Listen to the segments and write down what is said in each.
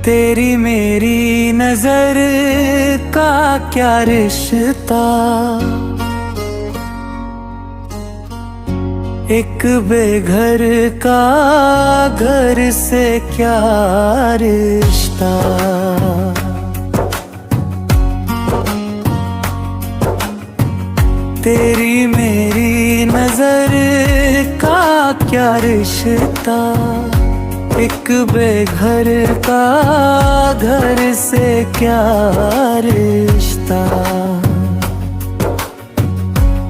तेरी मेरी नजर का क्या रिश्ता, एक बेघर का घर से क्या रिश्ता। तेरी मेरी नजर का क्या रिश्ता, एक बेघर का घर से क्या रिश्ता।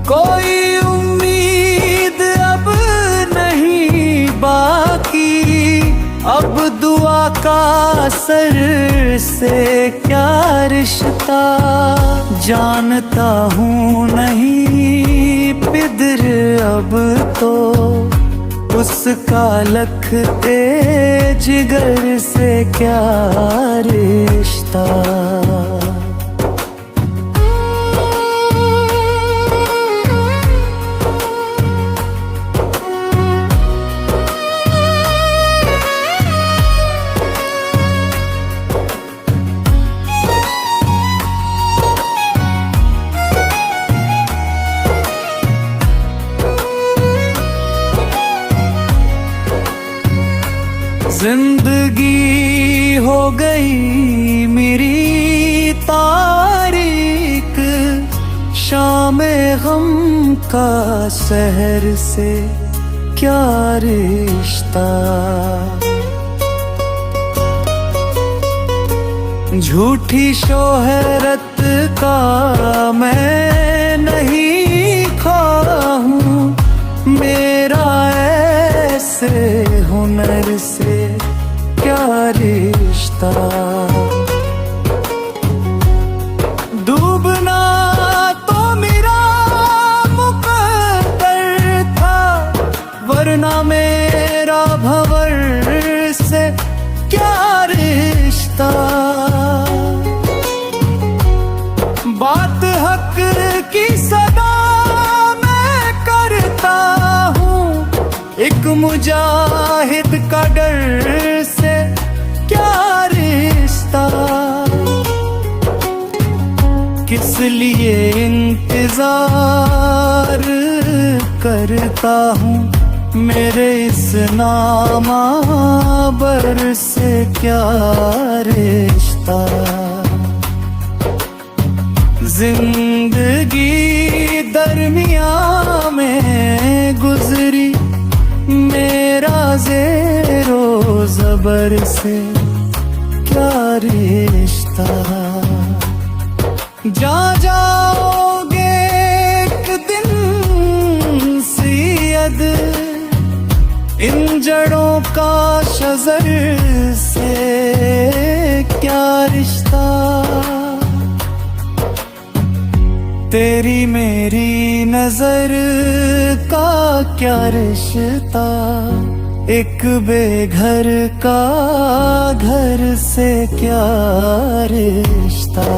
कोई उम्मीद अब नहीं बाकी, अब दुआ का असर से क्या रिश्ता। जानता हूँ नहीं पिदर अब तो, उसका लखते जिगर से क्या रिश्ता। जिंदगी हो गई मेरी तारीक, शामे गम का शहर से क्या रिश्ता। झूठी शोहरत का मैं नहीं ख्वाहूं, मेरा ऐसे हुनर से क्या रिश्ता। डूबना तो मेरा मुकद्दर था, वरना मेरा भंवर से क्या रिश्ता। बात हक की सदा मैं करता हूँ, एक मुजाहिद का डर से क्या रिश्ता। किस लिए इंतजार करता हूँ, मेरे इस नामावर से क्या रिश्ता। जिंदगी दरमिया में गुजरी, मेरा ज़ेरो ज़बर से क्या रिश्ता। जा जाओगे एक दिन सैयद, इन जड़ों का शजर से क्या रिश्ता। तेरी मेरी नजर का क्या रिश्ता, एक बेघर का घर से क्या रिश्ता।